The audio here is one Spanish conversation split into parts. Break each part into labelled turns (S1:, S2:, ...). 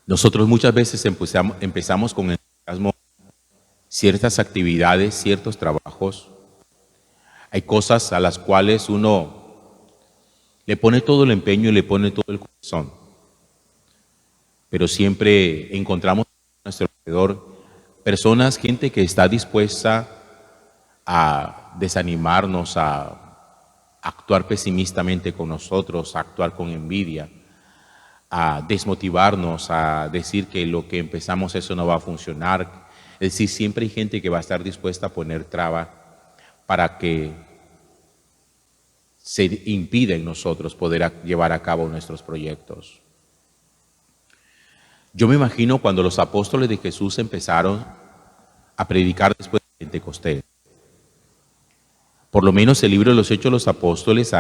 S1: Nosotros muchas veces empezamos con entusiasmo ciertas actividades, ciertos trabajos. Hay cosas a las cuales uno le pone todo el empeño y le pone todo el corazón. Pero siempre encontramos a nuestro alrededor personas, gente que está dispuesta a desanimarnos, a actuar pesimistamente con nosotros, a actuar con envidia, a desmotivarnos, a decir que lo que empezamos eso no va a funcionar. Es decir, siempre hay gente que va a estar dispuesta a poner traba para que se impida en nosotros poder llevar a cabo nuestros proyectos. Yo me imagino cuando los apóstoles de Jesús empezaron a predicar después de Pentecostés. Por lo menos el libro de los Hechos de los Apóstoles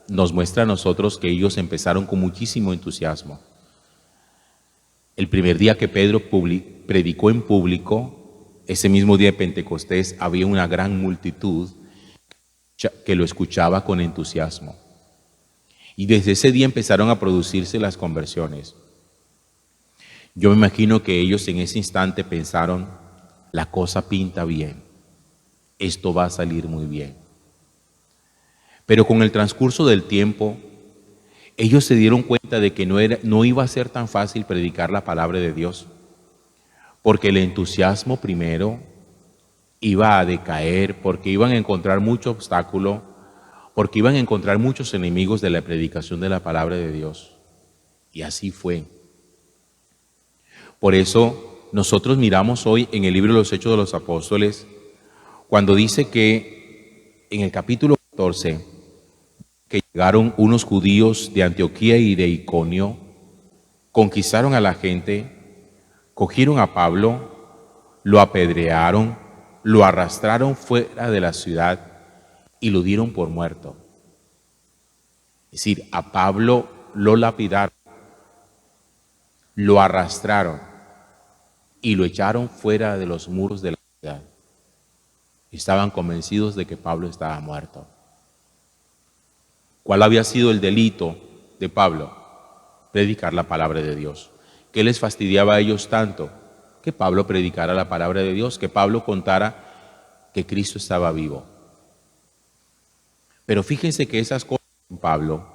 S1: nos muestra a nosotros que ellos empezaron con muchísimo entusiasmo. El primer día que Pedro predicó en público, ese mismo día de Pentecostés, había una gran multitud que lo escuchaba con entusiasmo. Y desde ese día empezaron a producirse las conversiones. Yo me imagino que ellos en ese instante pensaron, la cosa pinta bien, esto va a salir muy bien. Pero con el transcurso del tiempo, ellos se dieron cuenta de que no iba a ser tan fácil predicar la palabra de Dios, porque el entusiasmo primero iba a decaer, porque iban a encontrar mucho obstáculo, porque iban a encontrar muchos enemigos de la predicación de la palabra de Dios. Y así fue. Por eso nosotros miramos hoy en el libro de los Hechos de los Apóstoles, cuando dice que en el capítulo 14, que llegaron unos judíos de Antioquía y de Iconio, conquistaron a la gente, cogieron a Pablo, lo apedrearon, lo arrastraron fuera de la ciudad y lo dieron por muerto. Es decir, a Pablo lo lapidaron, lo arrastraron y lo echaron fuera de los muros de la ciudad. Estaban convencidos de que Pablo estaba muerto. ¿Cuál había sido el delito de Pablo? Predicar la palabra de Dios. ¿Qué les fastidiaba a ellos tanto? Que Pablo predicara la palabra de Dios, que Pablo contara que Cristo estaba vivo. Pero fíjense que esas cosas en Pablo,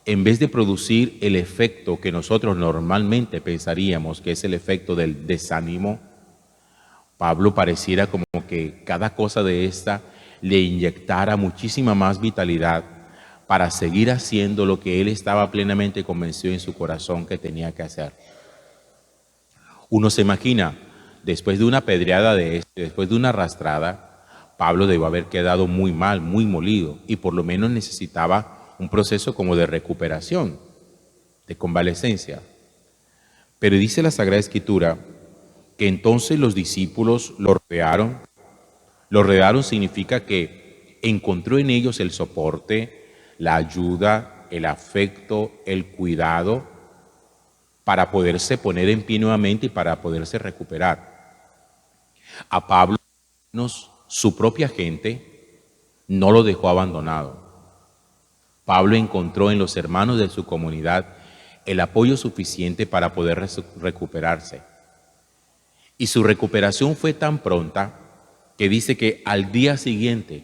S1: en vez de producir el efecto que nosotros normalmente pensaríamos que es el efecto del desánimo, Pablo pareciera como que cada cosa de esta le inyectara muchísima más vitalidad para seguir haciendo lo que él estaba plenamente convencido en su corazón que tenía que hacer. Uno se imagina, después de una pedreada de este, después de una arrastrada, Pablo debió haber quedado muy mal, muy molido, y por lo menos necesitaba un proceso como de recuperación, de convalecencia. Pero dice la Sagrada Escritura que entonces los discípulos lo rodearon. Lo rodearon significa que encontró en ellos el soporte, la ayuda, el afecto, el cuidado para poderse poner en pie nuevamente y para poderse recuperar. A Pablo, su propia gente no lo dejó abandonado. Pablo encontró en los hermanos de su comunidad el apoyo suficiente para poder recuperarse. Y su recuperación fue tan pronta que dice que al día siguiente,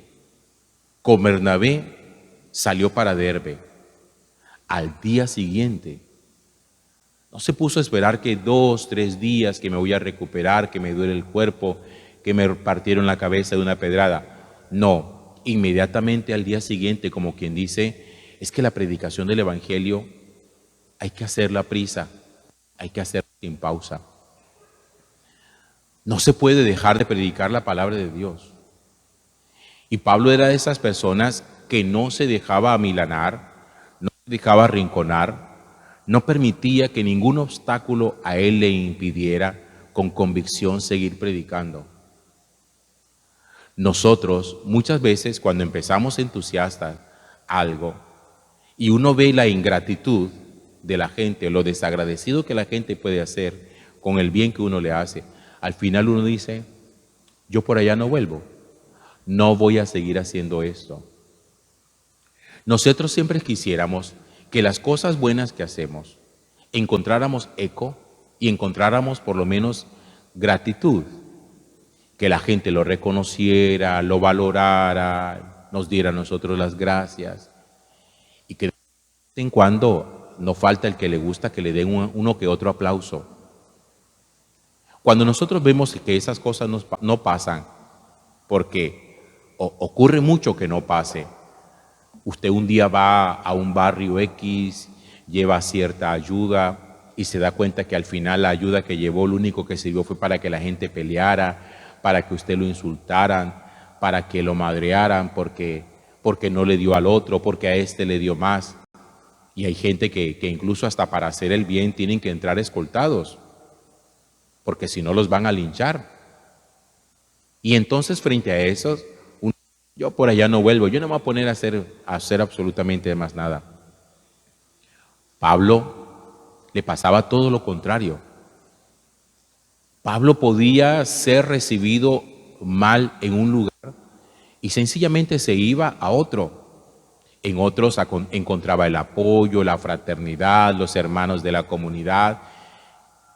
S1: con Bernabé, salió para Derbe. Al día siguiente. No se puso a esperar que 2, 3 días, que me voy a recuperar, que me duele el cuerpo, que me partieron la cabeza de una pedrada. No, inmediatamente al día siguiente, como quien dice, es que la predicación del Evangelio hay que hacerla a prisa, hay que hacerla sin pausa. No se puede dejar de predicar la palabra de Dios. Y Pablo era de esas personas que no se dejaba amilanar, no se dejaba arrinconar, no permitía que ningún obstáculo a él le impidiera con convicción seguir predicando. Nosotros muchas veces cuando empezamos entusiastas algo y uno ve la ingratitud de la gente, lo desagradecido que la gente puede hacer con el bien que uno le hace, al final uno dice, yo por allá no vuelvo, no voy a seguir haciendo esto. Nosotros siempre quisiéramos que las cosas buenas que hacemos encontráramos eco y encontráramos por lo menos gratitud, que la gente lo reconociera, lo valorara, nos diera a nosotros las gracias, y que de vez en cuando no falta el que le gusta que le den uno que otro aplauso. Cuando nosotros vemos que esas cosas no pasan, porque ocurre mucho que no pase. Usted un día va a un barrio X, lleva cierta ayuda y se da cuenta que al final la ayuda que llevó, lo único que sirvió fue para que la gente peleara, para que usted lo insultaran, para que lo madrearan porque no le dio al otro, porque a este le dio más. Y hay gente que incluso hasta para hacer el bien tienen que entrar escoltados, porque si no los van a linchar. Y entonces frente a eso, yo por allá no vuelvo, yo no me voy a poner a hacer absolutamente más nada. Pablo le pasaba todo lo contrario. Pablo podía ser recibido mal en un lugar y sencillamente se iba a otro. En otros encontraba el apoyo, la fraternidad, los hermanos de la comunidad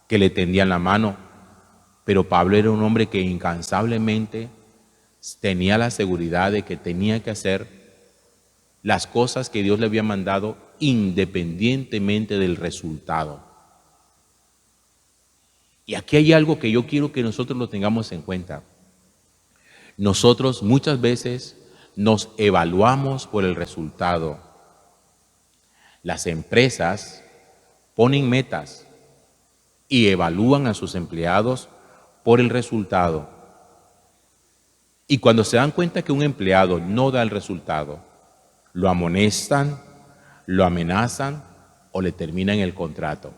S1: que le tendían la mano. Pero Pablo era un hombre que incansablemente tenía la seguridad de que tenía que hacer las cosas que Dios le había mandado independientemente del resultado. Y aquí hay algo que yo quiero que nosotros lo tengamos en cuenta. Nosotros muchas veces nos evaluamos por el resultado. Las empresas ponen metas y evalúan a sus empleados por el resultado. Y cuando se dan cuenta que un empleado no da el resultado, lo amonestan, lo amenazan o le terminan el contrato.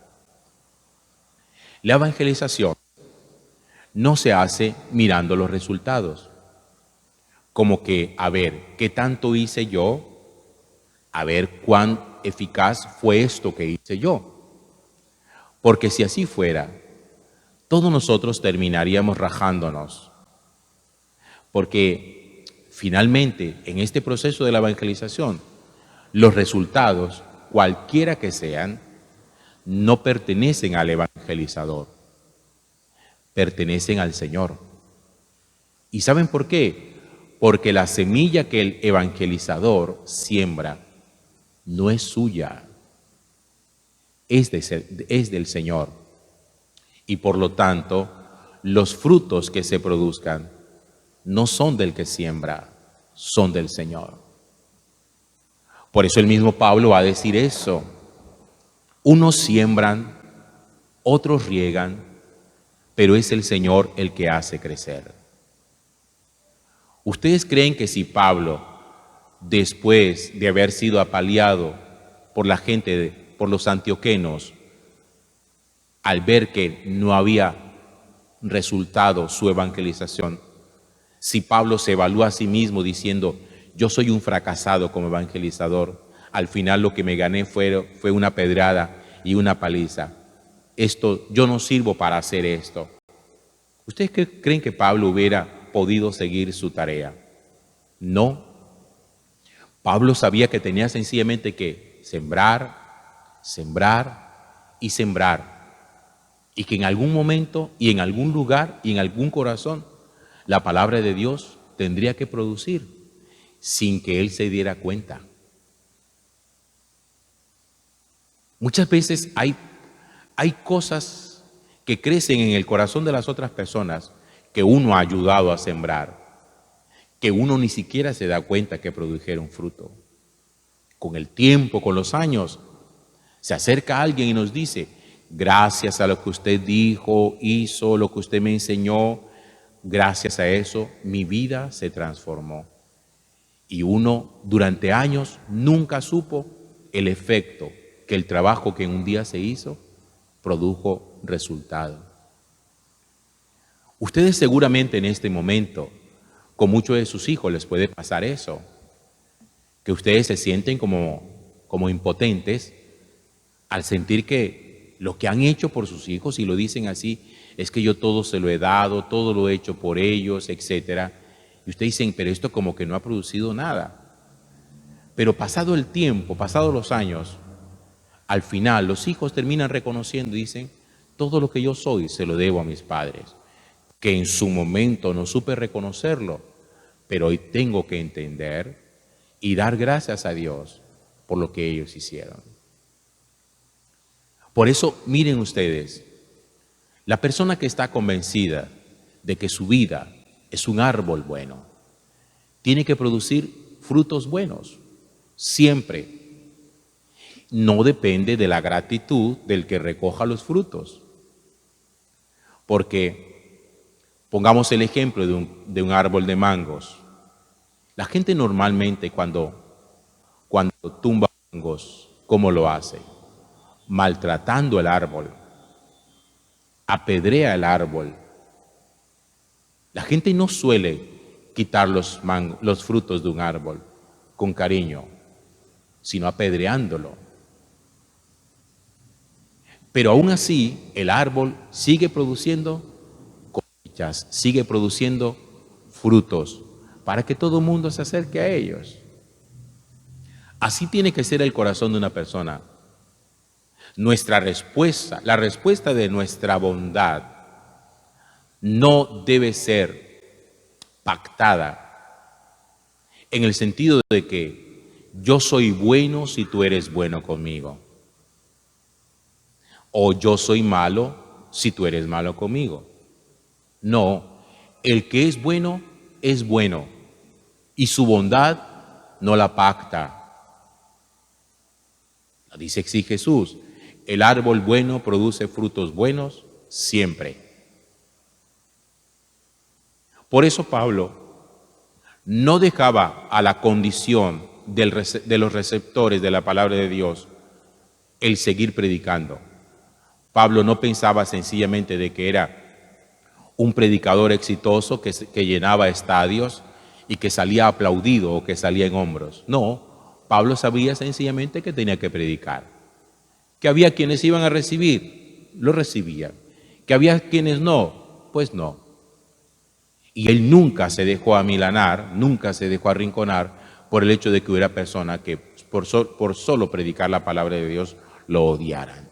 S1: La evangelización no se hace mirando los resultados, como que, a ver, ¿qué tanto hice yo? A ver cuán eficaz fue esto que hice yo. Porque si así fuera, todos nosotros terminaríamos rajándonos. Porque finalmente, en este proceso de la evangelización, los resultados, cualquiera que sean, no pertenecen al evangelizador, pertenecen al Señor. ¿Y saben por qué? Porque la semilla que el evangelizador siembra no es suya, es del Señor. Y por lo tanto, los frutos que se produzcan no son del que siembra, son del Señor. Por eso el mismo Pablo va a decir eso. Unos siembran, otros riegan, pero es el Señor el que hace crecer. ¿Ustedes creen que si Pablo, después de haber sido apaleado por la gente, por los antioquenos, al ver que no había resultado su evangelización, si Pablo se evalúa a sí mismo diciendo, yo soy un fracasado como evangelizador, al final lo que me gané fue una pedrada y una paliza, yo no sirvo para hacer esto? ¿Ustedes creen que Pablo hubiera podido seguir su tarea? No. Pablo sabía que tenía sencillamente que sembrar, sembrar y sembrar, y que en algún momento y en algún lugar y en algún corazón la palabra de Dios tendría que producir sin que él se diera cuenta. Muchas veces hay cosas que crecen en el corazón de las otras personas que uno ha ayudado a sembrar, que uno ni siquiera se da cuenta que produjeron fruto. Con el tiempo, con los años, se acerca alguien y nos dice, gracias a lo que usted dijo, hizo, lo que usted me enseñó, gracias a eso mi vida se transformó. Y uno durante años nunca supo el efecto que el trabajo que un día se hizo produjo resultado. Ustedes seguramente en este momento, con muchos de sus hijos les puede pasar eso, que ustedes se sienten como impotentes al sentir que lo que han hecho por sus hijos, y lo dicen así, es que yo todo se lo he dado, todo lo he hecho por ellos, etcétera. Y ustedes dicen, pero esto como que no ha producido nada. Pero pasado el tiempo, pasados los años, al final los hijos terminan reconociendo y dicen, todo lo que yo soy se lo debo a mis padres, que en su momento no supe reconocerlo, pero hoy tengo que entender y dar gracias a Dios por lo que ellos hicieron. Por eso, miren ustedes, la persona que está convencida de que su vida es un árbol bueno, tiene que producir frutos buenos, siempre. No depende de la gratitud del que recoja los frutos. Porque, pongamos el ejemplo de un árbol de mangos. La gente normalmente cuando tumba mangos, ¿cómo lo hace? Maltratando el árbol, apedrea el árbol. La gente no suele quitar los frutos de un árbol con cariño, sino apedreándolo. Pero aún así, el árbol sigue produciendo cosechas, sigue produciendo frutos, para que todo el mundo se acerque a ellos. Así tiene que ser el corazón de una persona. Nuestra respuesta, la respuesta de nuestra bondad, no debe ser pactada, en el sentido de que yo soy bueno si tú eres bueno conmigo, o yo soy malo si tú eres malo conmigo. No, el que es bueno y su bondad no la pacta. Dice así Jesús, el árbol bueno produce frutos buenos siempre. Por eso Pablo no dejaba a la condición de los receptores de la palabra de Dios el seguir predicando. Pablo no pensaba sencillamente de que era un predicador exitoso que llenaba estadios y que salía aplaudido o que salía en hombros. No, Pablo sabía sencillamente que tenía que predicar. Que había quienes iban a recibir, lo recibían. Que había quienes no, pues no. Y él nunca se dejó amilanar, nunca se dejó arrinconar por el hecho de que hubiera personas que por solo predicar la palabra de Dios lo odiaran.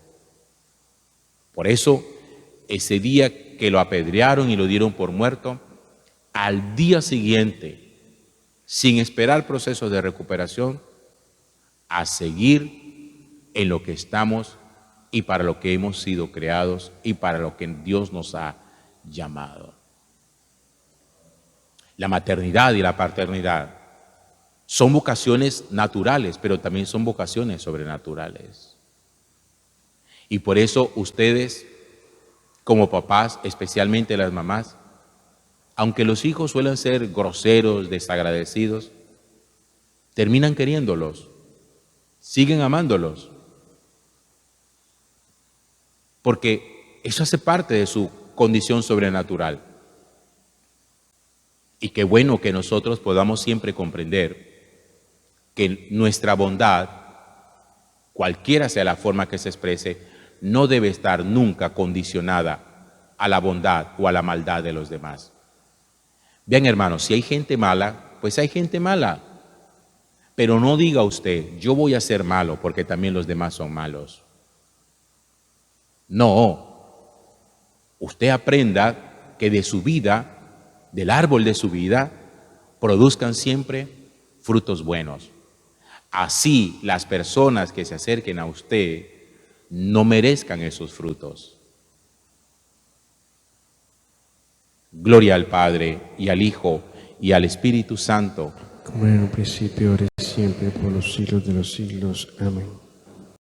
S1: Por eso, ese día que lo apedrearon y lo dieron por muerto, al día siguiente, sin esperar procesos de recuperación, a seguir en lo que estamos y para lo que hemos sido creados y para lo que Dios nos ha llamado. La maternidad y la paternidad son vocaciones naturales, pero también son vocaciones sobrenaturales. Y por eso ustedes, como papás, especialmente las mamás, aunque los hijos suelen ser groseros, desagradecidos, terminan queriéndolos, siguen amándolos, porque eso hace parte de su condición sobrenatural. Y qué bueno que nosotros podamos siempre comprender que nuestra bondad, cualquiera sea la forma que se exprese, no debe estar nunca condicionada a la bondad o a la maldad de los demás. Bien, hermanos, si hay gente mala, pues hay gente mala. Pero no diga usted, yo voy a ser malo porque también los demás son malos. No. Usted aprenda que de su vida, del árbol de su vida, produzcan siempre frutos buenos. Así las personas que se acerquen a usted no merezcan esos frutos. Gloria al Padre, y al Hijo, y al Espíritu Santo.
S2: Como en un principio, ahora y siempre, por los siglos de los siglos. Amén.